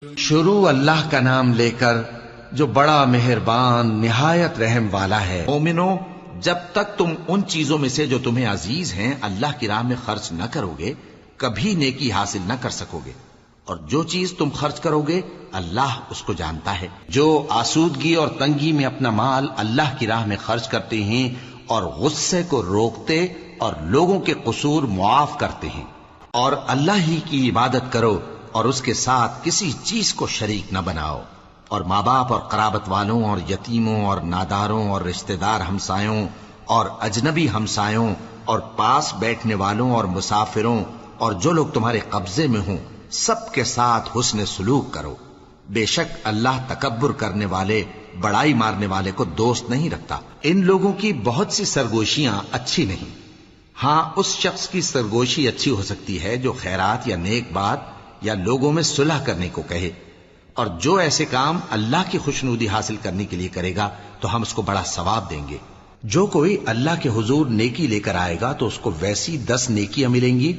شروع اللہ کا نام لے کر جو بڑا مہربان نہایت رحم والا ہے۔ مومنو، جب تک تم ان چیزوں میں سے جو تمہیں عزیز ہیں اللہ کی راہ میں خرچ نہ کرو گے کبھی نیکی حاصل نہ کر سکو گے، اور جو چیز تم خرچ کرو گے اللہ اس کو جانتا ہے۔ جو آسودگی اور تنگی میں اپنا مال اللہ کی راہ میں خرچ کرتے ہیں اور غصے کو روکتے اور لوگوں کے قصور معاف کرتے ہیں، اور اللہ ہی کی عبادت کرو اور اس کے ساتھ کسی چیز کو شریک نہ بناؤ، اور ماں باپ اور قرابت والوں اور یتیموں اور ناداروں اور رشتہ دار ہمسایوں اور اجنبی ہمسایوں اور پاس بیٹھنے والوں اور مسافروں اور جو لوگ تمہارے قبضے میں ہوں سب کے ساتھ حسن سلوک کرو۔ بے شک اللہ تکبر کرنے والے، بڑائی مارنے والے کو دوست نہیں رکھتا۔ ان لوگوں کی بہت سی سرگوشیاں اچھی نہیں، ہاں اس شخص کی سرگوشی اچھی ہو سکتی ہے جو خیرات یا نیک بات یا لوگوں میں صلح کرنے کو کہے، اور جو ایسے کام اللہ کی خوشنودی حاصل کرنے کے لیے کرے گا تو ہم اس کو بڑا ثواب دیں گے۔ جو کوئی اللہ کے حضور نیکی لے کر آئے گا تو اس کو ویسی 10 نیکیاں ملیں گی،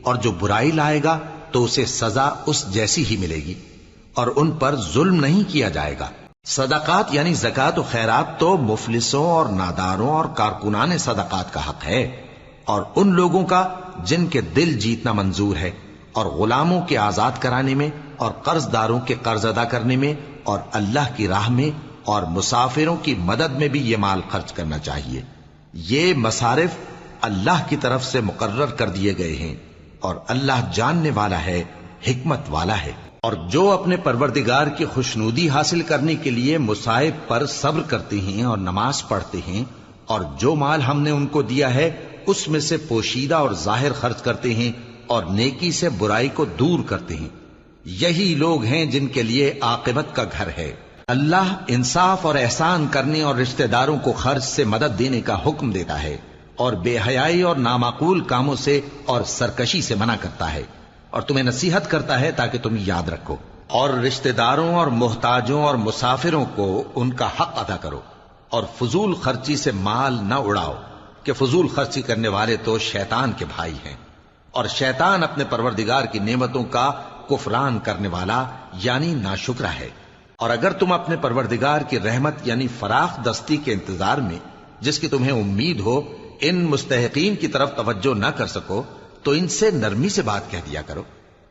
اور جو برائی لائے گا تو اسے سزا اس جیسی ہی ملے گی، اور ان پر ظلم نہیں کیا جائے گا۔ صدقات یعنی زکوٰۃ و خیرات تو مفلسوں اور ناداروں اور کارکنان صدقات کا حق ہے، اور ان لوگوں کا جن کے دل جیتنا منظور ہے، اور غلاموں کے آزاد کرانے میں، اور قرض داروں کے قرض ادا کرنے میں، اور اللہ کی راہ میں، اور مسافروں کی مدد میں بھی یہ مال خرچ کرنا چاہیے۔ یہ مصارف اللہ کی طرف سے مقرر کر دیے گئے ہیں، اور اللہ جاننے والا ہے، حکمت والا ہے۔ اور جو اپنے پروردگار کی خوشنودی حاصل کرنے کے لیے مصائب پر صبر کرتے ہیں اور نماز پڑھتے ہیں، اور جو مال ہم نے ان کو دیا ہے اس میں سے پوشیدہ اور ظاہر خرچ کرتے ہیں، اور نیکی سے برائی کو دور کرتے ہیں، یہی لوگ ہیں جن کے لیے عاقبت کا گھر ہے۔ اللہ انصاف اور احسان کرنے اور رشتہ داروں کو خرچ سے مدد دینے کا حکم دیتا ہے، اور بے حیائی اور نامعقول کاموں سے اور سرکشی سے منع کرتا ہے، اور تمہیں نصیحت کرتا ہے تاکہ تم یاد رکھو، اور رشتہ داروں اور محتاجوں اور مسافروں کو ان کا حق ادا کرو، اور فضول خرچی سے مال نہ اڑاؤ، کہ فضول خرچی کرنے والے تو شیطان کے بھائی ہیں، اور شیطان اپنے پروردگار کی نعمتوں کا کفران کرنے والا یعنی ناشکرا ہے۔ اور اگر تم اپنے پروردگار کی رحمت یعنی فراخ دستی کے انتظار میں، جس کی تمہیں امید ہو، ان مستحقین کی طرف توجہ نہ کر سکو تو ان سے نرمی سے بات کہہ دیا کرو،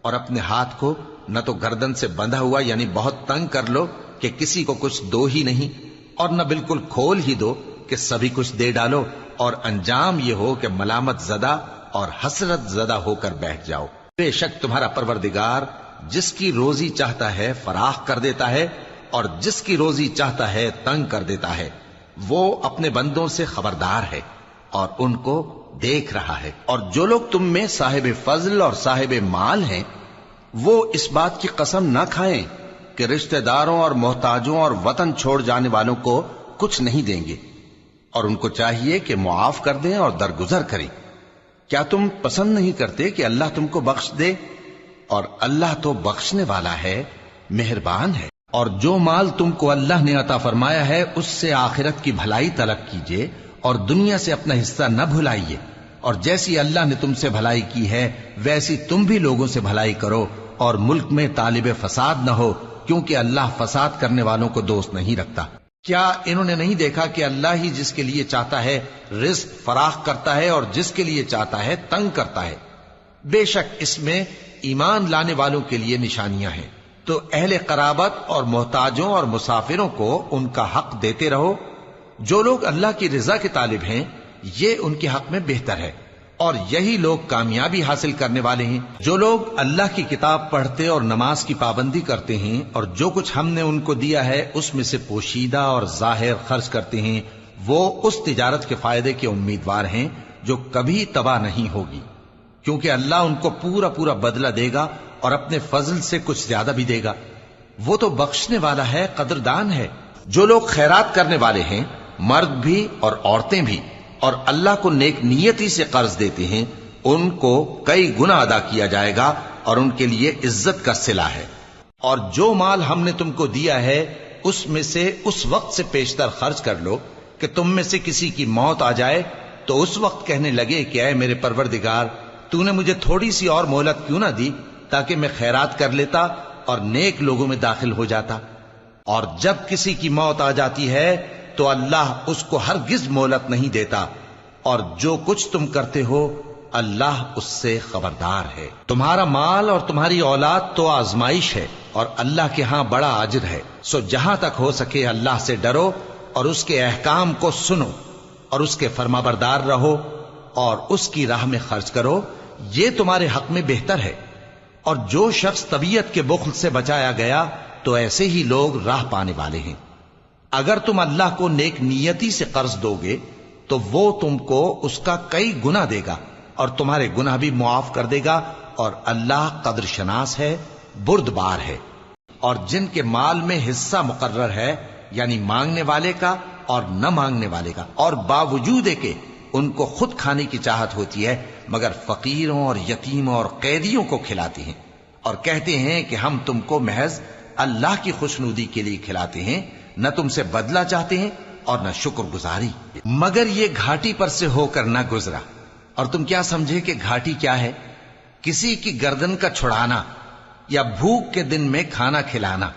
اور اپنے ہاتھ کو نہ تو گردن سے بندھا ہوا یعنی بہت تنگ کر لو کہ کسی کو کچھ دو ہی نہیں، اور نہ بالکل کھول ہی دو کہ سبھی کچھ دے ڈالو، اور انجام یہ ہو کہ ملامت زدہ اور حسرت زدہ ہو کر بیٹھ جاؤ۔ بے شک تمہارا پروردگار جس کی روزی چاہتا ہے فراخ کر دیتا ہے، اور جس کی روزی چاہتا ہے تنگ کر دیتا ہے، وہ اپنے بندوں سے خبردار ہے اور ان کو دیکھ رہا ہے۔ اور جو لوگ تم میں صاحب فضل اور صاحب مال ہیں وہ اس بات کی قسم نہ کھائیں کہ رشتہ داروں اور محتاجوں اور وطن چھوڑ جانے والوں کو کچھ نہیں دیں گے، اور ان کو چاہیے کہ معاف کر دیں اور درگزر کریں۔ کیا تم پسند نہیں کرتے کہ اللہ تم کو بخش دے؟ اور اللہ تو بخشنے والا ہے، مہربان ہے۔ اور جو مال تم کو اللہ نے عطا فرمایا ہے اس سے آخرت کی بھلائی طلب کیجیے، اور دنیا سے اپنا حصہ نہ بھلائیے، اور جیسی اللہ نے تم سے بھلائی کی ہے ویسی تم بھی لوگوں سے بھلائی کرو، اور ملک میں طالب فساد نہ ہو، کیونکہ اللہ فساد کرنے والوں کو دوست نہیں رکھتا۔ کیا انہوں نے نہیں دیکھا کہ اللہ ہی جس کے لیے چاہتا ہے رزق فراخ کرتا ہے اور جس کے لیے چاہتا ہے تنگ کرتا ہے؟ بے شک اس میں ایمان لانے والوں کے لیے نشانیاں ہیں۔ تو اہل قرابت اور محتاجوں اور مسافروں کو ان کا حق دیتے رہو۔ جو لوگ اللہ کی رضا کے طالب ہیں یہ ان کے حق میں بہتر ہے، اور یہی لوگ کامیابی حاصل کرنے والے ہیں۔ جو لوگ اللہ کی کتاب پڑھتے اور نماز کی پابندی کرتے ہیں، اور جو کچھ ہم نے ان کو دیا ہے اس میں سے پوشیدہ اور ظاہر خرچ کرتے ہیں، وہ اس تجارت کے فائدے کے امیدوار ہیں جو کبھی تباہ نہیں ہوگی، کیونکہ اللہ ان کو پورا پورا بدلہ دے گا اور اپنے فضل سے کچھ زیادہ بھی دے گا۔ وہ تو بخشنے والا ہے، قدردان ہے۔ جو لوگ خیرات کرنے والے ہیں، مرد بھی اور عورتیں بھی، اور اللہ کو نیک نیتی سے قرض دیتے ہیں، ان کو کئی گنا ادا کیا جائے گا اور ان کے لیے عزت کا صلہ ہے۔ اور جو مال ہم نے تم کو دیا ہے اس میں سے اس وقت سے پیشتر خرچ کر لو کہ تم میں سے کسی کی موت آ جائے تو اس وقت کہنے لگے کہ اے میرے پروردگار، تو نے مجھے تھوڑی سی اور مہلت کیوں نہ دی تاکہ میں خیرات کر لیتا اور نیک لوگوں میں داخل ہو جاتا، اور جب کسی کی موت آ جاتی ہے تو اللہ اس کو ہرگز مہلت نہیں دیتا، اور جو کچھ تم کرتے ہو اللہ اس سے خبردار ہے۔ تمہارا مال اور تمہاری اولاد تو آزمائش ہے، اور اللہ کے ہاں بڑا اجر ہے، سو جہاں تک ہو سکے اللہ سے ڈرو اور اس کے احکام کو سنو اور اس کے فرمانبردار رہو اور اس کی راہ میں خرچ کرو، یہ تمہارے حق میں بہتر ہے۔ اور جو شخص طبیعت کے بخل سے بچایا گیا تو ایسے ہی لوگ راہ پانے والے ہیں۔ اگر تم اللہ کو نیک نیتی سے قرض دو گے تو وہ تم کو اس کا کئی گنا دے گا اور تمہارے گناہ بھی معاف کر دے گا، اور اللہ قدر شناس ہے، بردبار ہے۔ اور جن کے مال میں حصہ مقرر ہے، یعنی مانگنے والے کا اور نہ مانگنے والے کا، اور باوجود کہ ان کو خود کھانے کی چاہت ہوتی ہے، مگر فقیروں اور یتیموں اور قیدیوں کو کھلاتے ہیں، اور کہتے ہیں کہ ہم تم کو محض اللہ کی خوشنودی کے لیے کھلاتے ہیں، نہ تم سے بدلہ چاہتے ہیں اور نہ شکر گزاری، مگر یہ گھاٹی پر سے ہو کر نہ گزرا۔ اور تم کیا سمجھے کہ گھاٹی کیا ہے؟ کسی کی گردن کا چھڑانا یا بھوک کے دن میں کھانا کھلانا،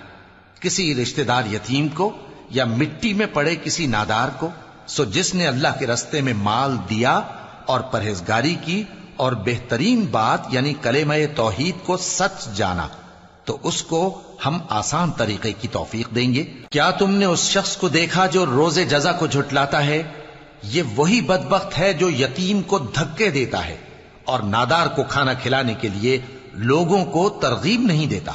کسی رشتہ دار یتیم کو یا مٹی میں پڑے کسی نادار کو۔ سو جس نے اللہ کے رستے میں مال دیا اور پرہیزگاری کی اور بہترین بات یعنی کلمہ توحید کو سچ جانا، تو اس کو ہم آسان طریقے کی توفیق دیں گے۔ کیا تم نے اس شخص کو دیکھا جو روز جزا کو جھٹلاتا ہے؟ یہ وہی بدبخت ہے جو یتیم کو دھکے دیتا ہے اور نادار کو کھانا کھلانے کے لیے لوگوں کو ترغیب نہیں دیتا۔